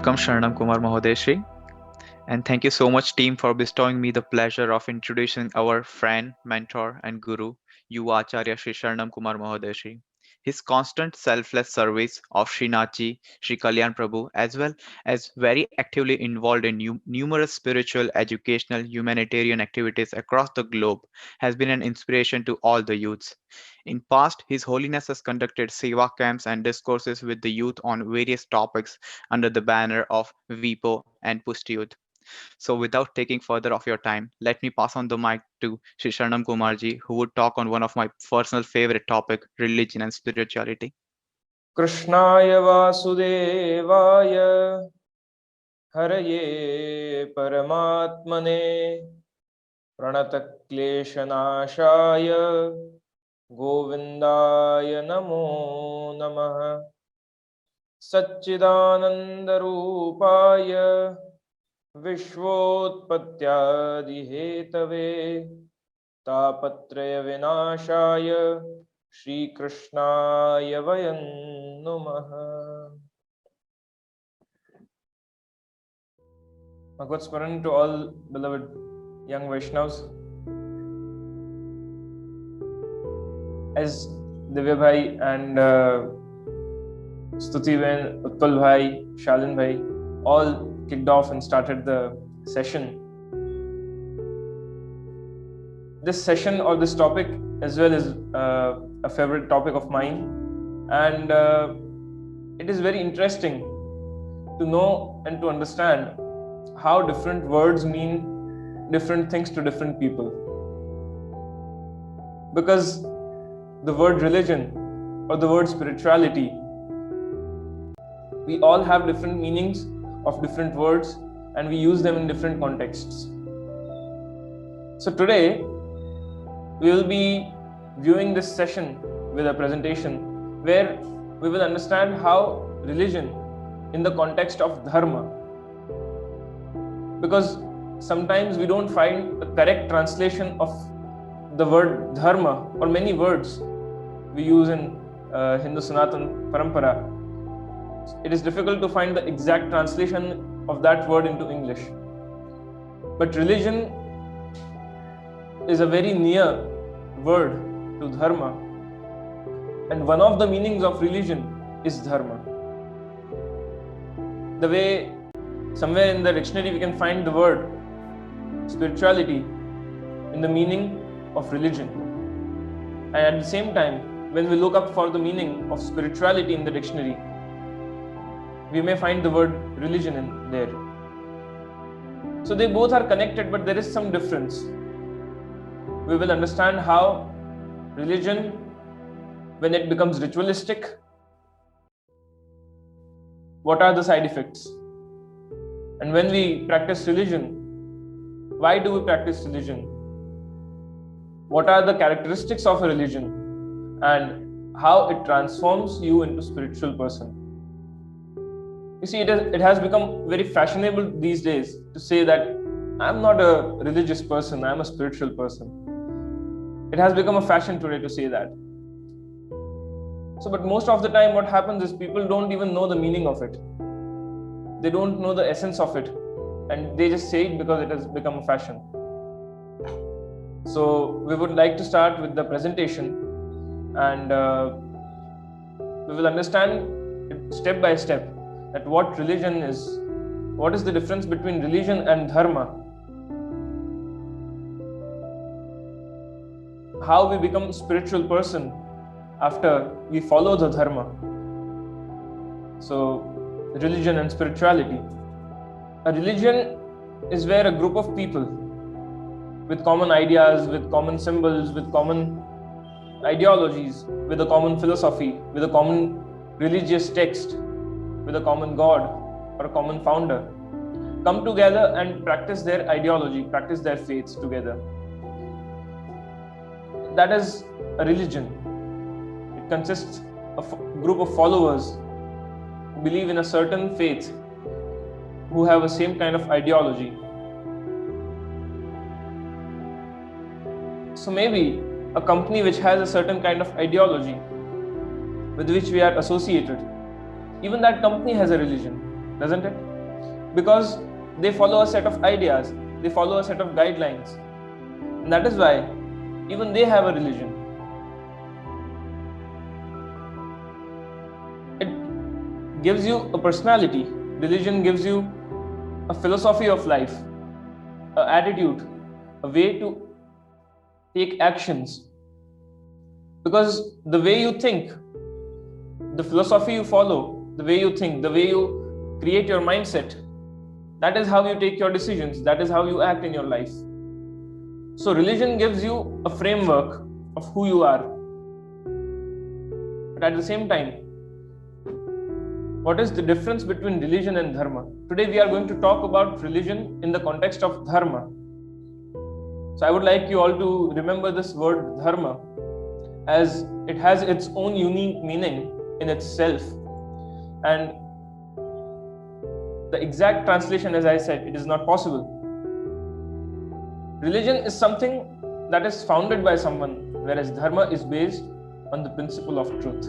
Welcome Sharanam Kumar Mahodeshri, and thank you so much team for bestowing me the pleasure of introducing our friend, mentor and guru, Yuva Acharya Sri Sharanam Kumar Mahodeshri. His constant selfless service of Srinathji, Sri Kalyan Prabhu, as well as very actively involved in numerous spiritual, educational, humanitarian activities across the globe, has been an inspiration to all the youths. In past, His Holiness has conducted seva camps and discourses with the youth on various topics under the banner of VIPO and Pushti Youth. So, without taking further of your time, let me pass on the mic to Sri Sharnam Kumarji, who would talk on one of my personal favorite topic, religion and spirituality. कृष्णाय वासुदेवाय हरये परमात्मने प्रणतक्लेशनाशाय गोविन्दाय नमो नमः सच्चिदानन्दरूपाय विश्वोत्पत्त्यादिहेतवे तापत्रयविनाशाय श्रीकृष्णाय वयं नुमः। Bhagavad Smaran to all beloved young Vaishnavas. As Divya Bhai and Stuti Ven, Utpal Bhai, Shalin Bhai all kicked off and started the session. This session or this topic as well is a favorite topic of mine, and it is very interesting to know and to understand how different words mean different things to different people. Because the word religion or the word spirituality, we all have different meanings of different words and we use them in different contexts. So today we will be viewing this session with a presentation where we will understand how religion in the context of dharma, because sometimes we don't find a correct translation of the word dharma or many words we use in Hindu Sanatan Parampara. It is difficult to find the exact translation of that word into English. But religion is a very near word to dharma, and one of the meanings of religion is dharma. The way somewhere in the dictionary we can find the word spirituality in the meaning of religion, and at the same time when we look up for the meaning of spirituality in the dictionary, we may find the word religion in there. So they both are connected, but there is some difference. We will understand how religion, when it becomes ritualistic, what are the side effects? And when we practice religion, why do we practice religion? What are the characteristics of a religion? And how it transforms you into a spiritual person. You see, it has become very fashionable these days to say that I'm not a religious person, I'm a spiritual person. It has become a fashion today to say that. So, but most of the time what happens is people don't even know the meaning of it. They don't know the essence of it, and they just say it because it has become a fashion. So we would like to start with the presentation, and we will understand step by step that what religion is, what is the difference between religion and dharma, how we become a spiritual person after we follow the dharma. So, religion and spirituality. A religion is where a group of people with common ideas, with common symbols, with common ideologies, with a common philosophy, with a common religious text, with a common god or a common founder, come together and practice their ideology, practice their faiths together. That is a religion. It consists of a group of followers who believe in a certain faith, who have a same kind of ideology. So maybe a company which has a certain kind of ideology with which we are associated, even that company has a religion, doesn't it? because they follow a set of ideas, they follow a set of guidelines. And that is why even they have a religion. It gives you a personality. Religion gives you a philosophy of life, an attitude, a way to take actions. Because the way you think, the philosophy you follow, the way you think, the way you create your mindset, that is how you take your decisions, that is how you act in your life. So religion gives you a framework of who you are. But at the same time, what is the difference between religion and dharma? Today we are going to talk about religion in the context of dharma. So I would like you all to remember this word dharma, as it has its own unique meaning in itself. And the exact translation, as I said, it is not possible. Religion is something that is founded by someone, whereas dharma is based on the principle of truth.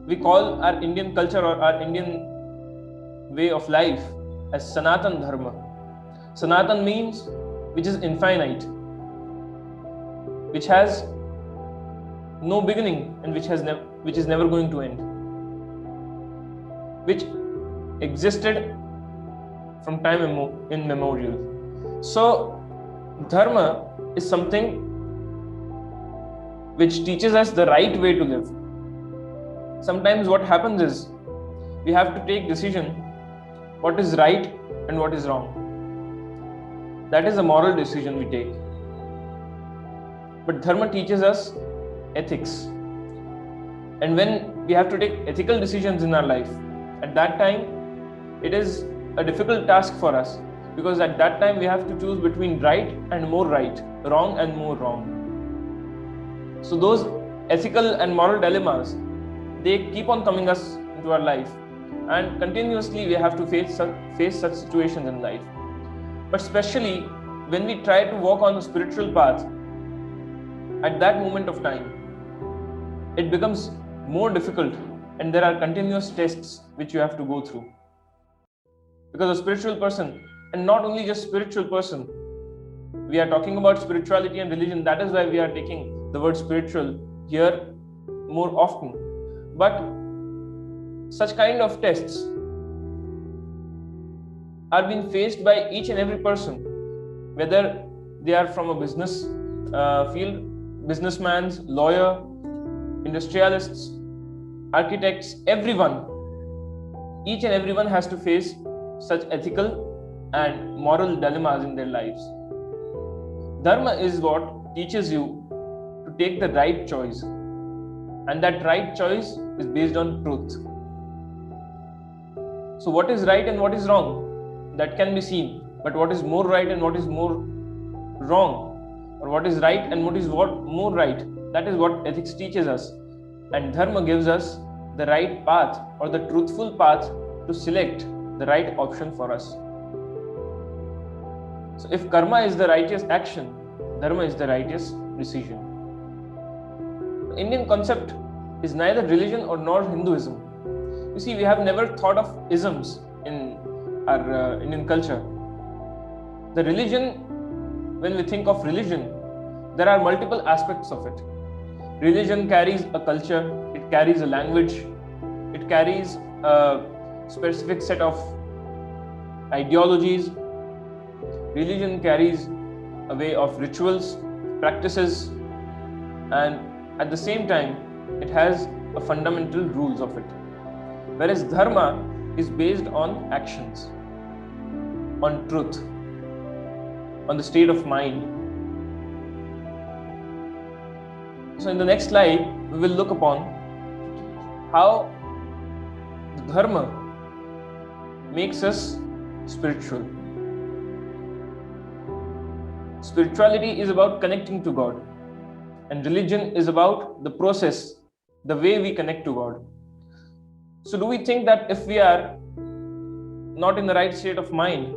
We call our Indian culture or our Indian way of life as Sanatan Dharma. Sanatan means which is infinite, which has no beginning and which is never going to end, which existed from time immemorial. So dharma is something which teaches us the right way to live. Sometimes what happens is we have to take decision what is right and what is wrong. That is a moral decision we take. But dharma teaches us ethics. And when we have to take ethical decisions in our life, at that time it is a difficult task for us, because at that time we have to choose between right and more right, wrong and more wrong. So those ethical and moral dilemmas, they keep on coming us into our life, and continuously we have to face such situations in life. But especially when we try to walk on the spiritual path, at that moment of time, it becomes more difficult, and there are continuous tests which you have to go through. Because a spiritual person, and not only just spiritual person, we are talking about spirituality and religion, that is why we are taking the word spiritual here more often. But such kind of tests are being faced by each and every person, whether they are from a business field, businessmen, lawyer, industrialists, architects, everyone. Each and everyone has to face such ethical and moral dilemmas in their lives. Dharma is what teaches you to take the right choice, and that right choice is based on truth. So what is right and what is wrong, that can be seen, but what is more right and what is more wrong, or what is right and what is more right, that is what ethics teaches us. And dharma gives us the right path or the truthful path to select the right option for us. So if karma is the righteous action, dharma is the righteous decision. The Indian concept is neither religion or nor Hinduism. You see, we have never thought of isms in our Indian culture. The religion, when we think of religion, there are multiple aspects of it. Religion carries a culture, it carries a language, it carries a specific set of ideologies. Religion carries a way of rituals, practices, and at the same time, it has a fundamental rules of it. Whereas dharma is based on actions, on truth, on the state of mind. So in the next slide, we will look upon how the dharma makes us spiritual. Spirituality is about connecting to God, and religion is about the process, the way we connect to God. So do we think that if we are not in the right state of mind,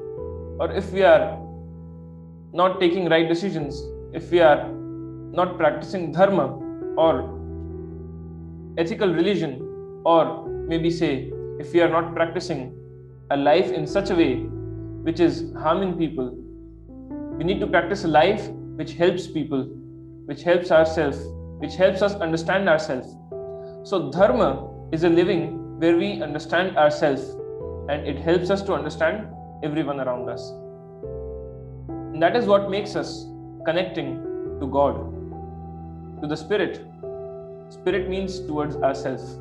or if we are not taking right decisions, if we are not practicing dharma or ethical religion, or maybe say if we are not practicing a life in such a way which is harming people. We need to practice a life which helps people, which helps ourselves, which helps us understand ourselves. So dharma is a living where we understand ourselves, and it helps us to understand everyone around us. And that is what makes us connecting to God, to the Spirit. Spirit means towards ourselves.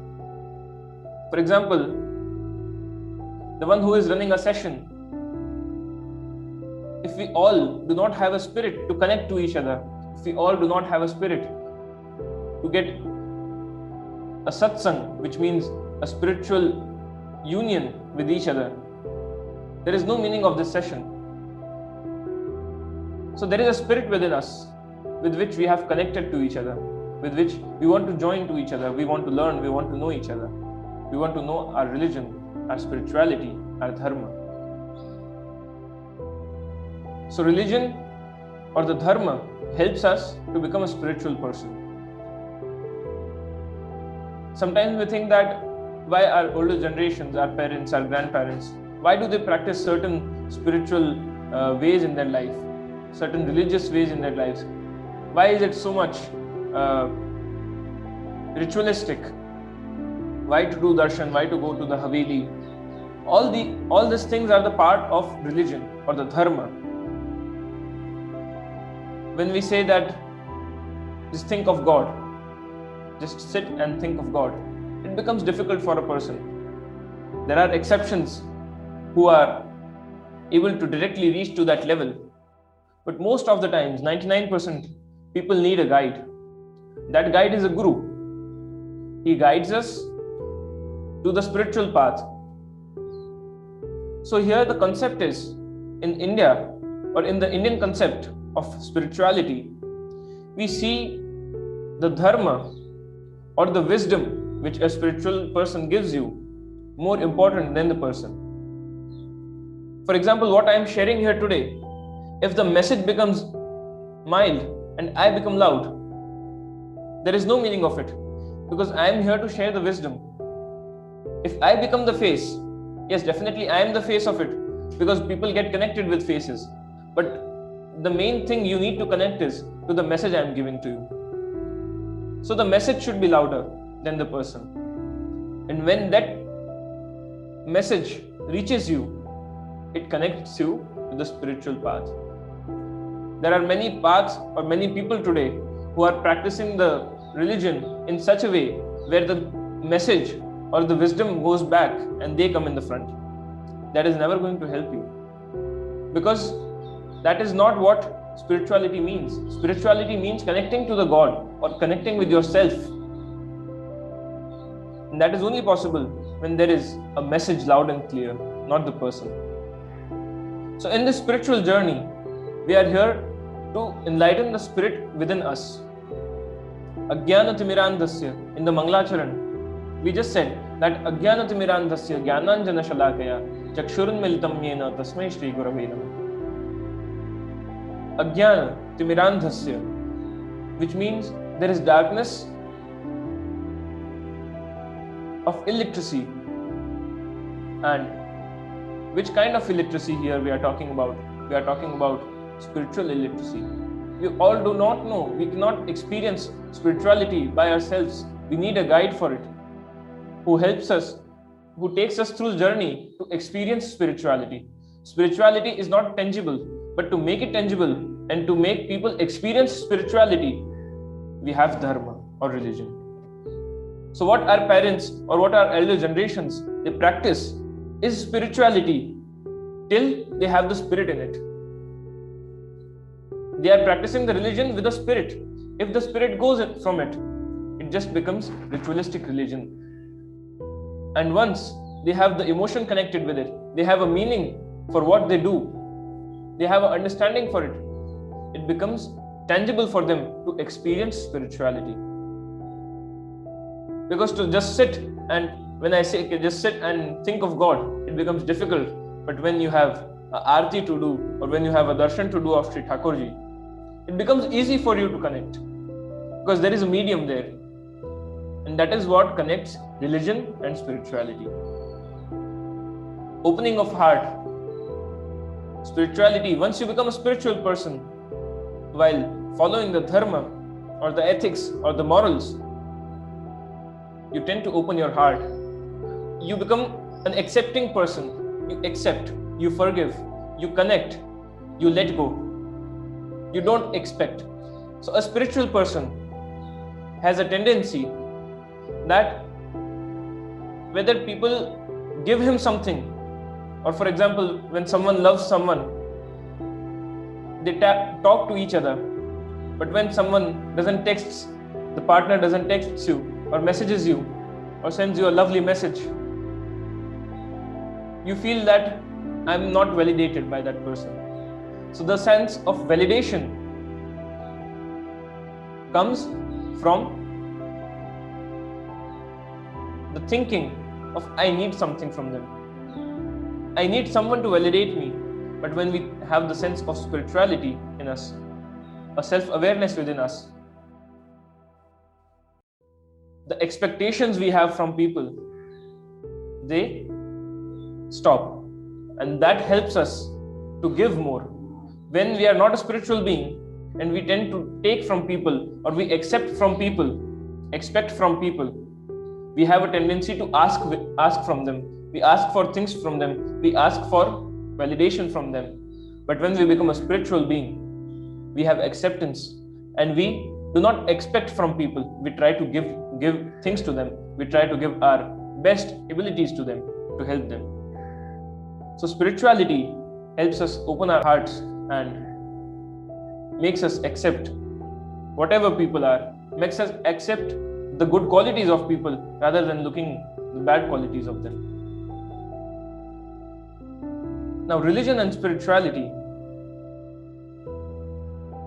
For example, the one who is running a session, if we all do not have a spirit to connect to each other, if we all do not have a spirit to get a satsang, which means a spiritual union with each other, there is no meaning of this session. So there is a spirit within us with which we have connected to each other, with which we want to join to each other, we want to learn, we want to know each other, we want to know our religion, our spirituality, our dharma. So religion or the dharma helps us to become a spiritual person. Sometimes we think that why our older generations, our parents, our grandparents, why do they practice certain spiritual ways in their life, certain religious ways in their lives? Why is it so much ritualistic? Why to do darshan? Why to go to the haveli? All these things are the part of religion or the dharma. When we say that just think of God, just sit and think of God, it becomes difficult for a person. There are exceptions who are able to directly reach to that level. But most of the times, 99%, people need a guide. That guide is a guru. He guides us to the spiritual path. So here the concept is, in India, or in the Indian concept of spirituality, we see the dharma or the wisdom which a spiritual person gives you more important than the person. For example, what I am sharing here today, if the message becomes mild and I become loud, there is no meaning of it, because I am here to share the wisdom. If I become the face, yes, definitely I am the face of it, because people get connected with faces. But the main thing you need to connect is to the message I am giving to you. So the message should be louder than the person. And when that message reaches you, it connects you to the spiritual path. There are many paths or many people today who are practicing the religion in such a way where the message or the wisdom goes back and they come in the front. That is never going to help you, because that is not what spirituality means. Spirituality means connecting to the God or connecting with yourself. And that is only possible when there is a message loud and clear, not the person. So in this spiritual journey, we are here to enlighten the spirit within us. Ajnanatimirandhasya, in the Mangalacharan, we just said that Ajnanatimirandhasya Jnananjana Shalakaya Chakshurunmilitam Yena Tasmai Shri Gurave Namah. Ajnana Timirandhasya, which means there is darkness of illiteracy. And which kind of illiteracy here we are talking about? We are talking about spiritual illiteracy. We all do not know, we cannot experience spirituality by ourselves. We need a guide for it, who helps us, who takes us through the journey to experience spirituality. Spirituality is not tangible, but to make it tangible and to make people experience spirituality, we have dharma or religion. So what our parents or what our elder generations, they practice is spirituality till they have the spirit in it. They are practicing the religion with the spirit. If the spirit goes from it, it just becomes ritualistic religion. And once they have the emotion connected with it, they have a meaning for what they do, they have an understanding for it, it becomes tangible for them to experience spirituality. Because to just sit, and when I say just sit and think of God, it becomes difficult. But when you have a arti to do, or when you have a darshan to do of Sri Thakurji, it becomes easy for you to connect, because there is a medium there. And that is what connects religion and spirituality. opening of heart. Spirituality, once you become a spiritual person, while following the dharma or the ethics or the morals, you tend to open your heart. You become an accepting person. You accept, you forgive, you connect, you let go. You don't expect. So a spiritual person has a tendency that whether people give him something, or for example, when someone loves someone, they talk to each other. But when someone doesn't text, the partner doesn't text you or messages you or sends you a lovely message, you feel that I'm not validated by that person. So the sense of validation comes from the thinking of I need something from them. I need someone to validate me. But when we have the sense of spirituality in us, a self-awareness within us, the expectations we have from people, they stop. And that helps us to give more. When we are not a spiritual being and we tend to take from people, or we accept from people, expect from people, we have a tendency to ask from them. We ask for things from them. We ask for validation from them. But when we become a spiritual being, we have acceptance, and we do not expect from people. We try to give things to them. We try to give our best abilities to them to help them. So spirituality helps us open our hearts and makes us accept whatever people are, makes us accept the good qualities of people rather than looking the bad qualities of them. Now, religion and spirituality,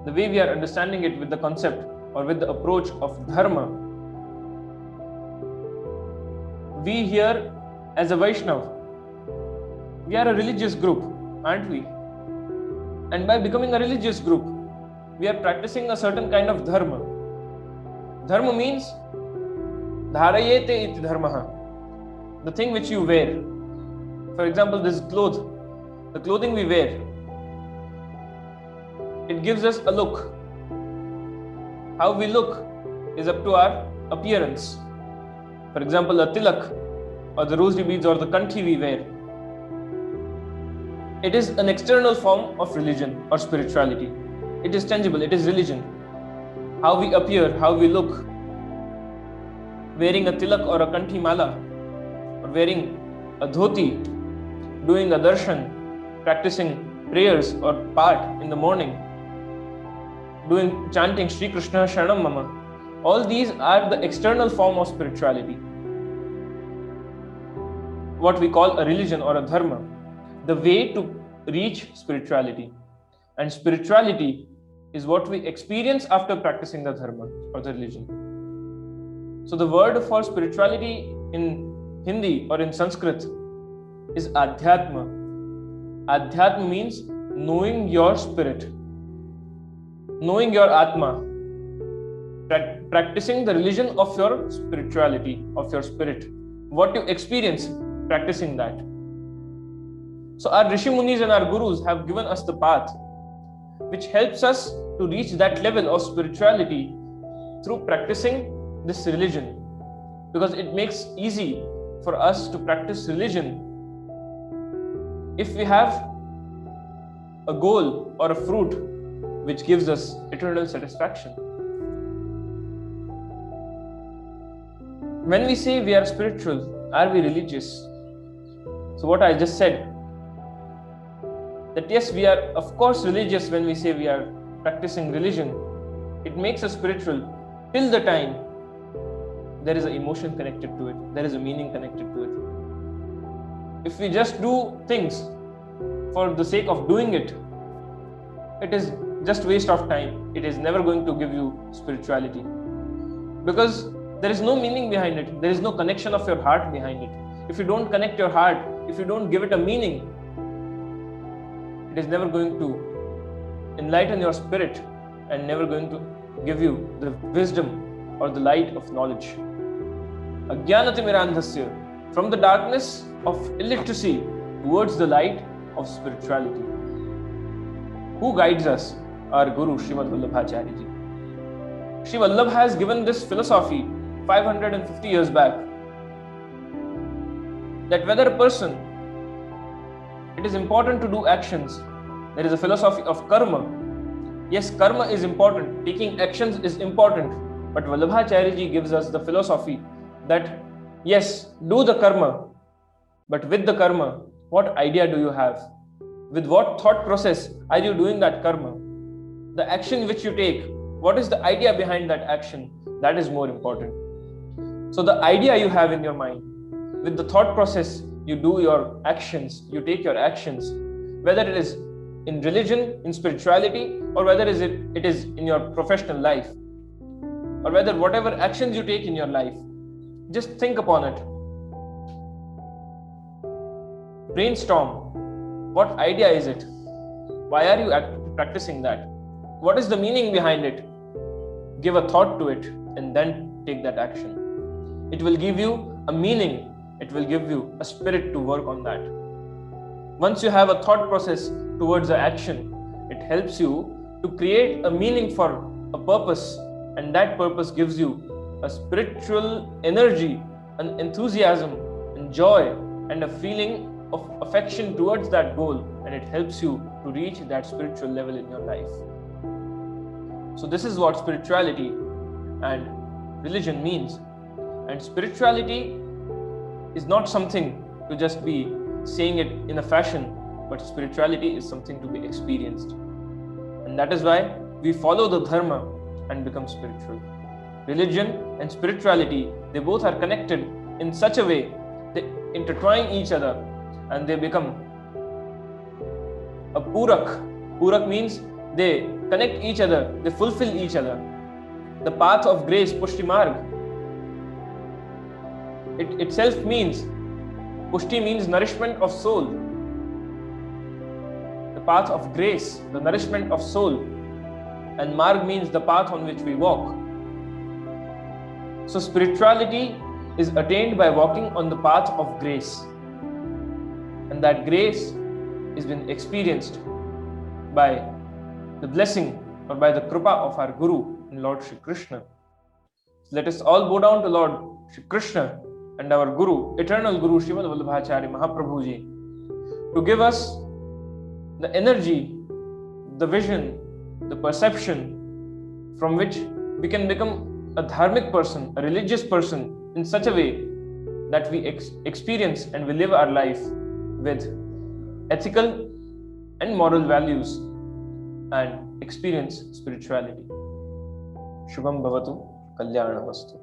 the way we are understanding it with the concept or with the approach of dharma, we here as a Vaishnava, we are a religious group, aren't we? And by becoming a religious group, we are practicing a certain kind of dharma. Dharma means dharayete iti dharmaha, the thing which you wear. For example, this cloth, the clothing we wear, it gives us a look. How we look is up to our appearance. For example, a tilak or the rosary beads or the kanthi we wear, it is an external form of religion or spirituality. It is tangible, it is religion. How we appear, how we look, wearing a tilak or a kanthi mala, or wearing a dhoti, doing a darshan, practicing prayers or part in the morning, chanting Shri Krishna Sharanam Mama. All these are the external form of spirituality, what we call a religion or a dharma, the way to reach spirituality. And spirituality is what we experience after practicing the dharma or the religion. So the word for spirituality in Hindi or in Sanskrit is Adhyatma. Adhyatma means knowing your spirit, knowing your Atma, practicing the religion of your spirituality, of your spirit, what you experience practicing that. So our Rishi Munis and our Gurus have given us the path which helps us to reach that level of spirituality through practicing this religion, because it makes easy for us to practice religion if we have a goal or a fruit which gives us eternal satisfaction. When we say we are spiritual, are we religious? So what I just said, that yes, we are of course religious when we say we are practicing religion. It makes us spiritual till the time there is an emotion connected to it, there is a meaning connected to it. If we just do things for the sake of doing it, it is just waste of time. It is never going to give you spirituality, because there is no meaning behind it. There is no connection of your heart behind it. If you don't connect your heart, if you don't give it a meaning, it is never going to enlighten your spirit and never going to give you the wisdom or the light of knowledge. Ajnanatimirandhasya, from the darkness of illiteracy, towards the light of spirituality. Who guides us? Our Guru, Srimad Vallabhacharya Ji. Sri Vallabh has given this philosophy 550 years back, that whether a person, it is important to do actions. There is a philosophy of karma. Yes, karma is important, taking actions is important, but Vallabhacharya Ji gives us the philosophy that yes, do the karma, but with the karma, what idea do you have? With what thought process are you doing that karma? The action which you take, what is the idea behind that action? That is more important. So the idea you have in your mind, with the thought process, you do your actions, you take your actions, whether it is in religion, in spirituality, or whether it is in your professional life, or whether whatever actions you take in your life, just think upon it. Brainstorm. What idea is it? Why are you practicing that? What is the meaning behind it? Give a thought to it and then take that action. It will give you a meaning. It will give you a spirit to work on that. Once you have a thought process towards the action, it helps you to create a meaning for a purpose, and that purpose gives you a spiritual energy, an enthusiasm, and joy, and a feeling of affection towards that goal, and it helps you to reach that spiritual level in your life. So this is what spirituality and religion means. And spirituality is not something to just be saying it in a fashion, but spirituality is something to be experienced. And that is why we follow the dharma and become spiritual. Religion and spirituality, they both are connected in such a way, they intertwine each other and they become a purak. Purak means they connect each other, they fulfill each other. The path of grace, Pushti Marg, it itself means, Pushti means nourishment of soul. The path of grace, the nourishment of soul, and Marg means the path on which we walk. So spirituality is attained by walking on the path of grace, and that grace is been experienced by the blessing or by the kripa of our Guru and Lord Shri Krishna. So let us all bow down to Lord Shri Krishna and our Guru, eternal Guru Srimad Vallabhacharya Mahaprabhuji, to give us the energy, the vision, the perception from which we can become a dharmic person, a religious person in such a way that we experience and we live our life with ethical and moral values and experience spirituality. Shubham Bhavatu, Kalyana Vastu.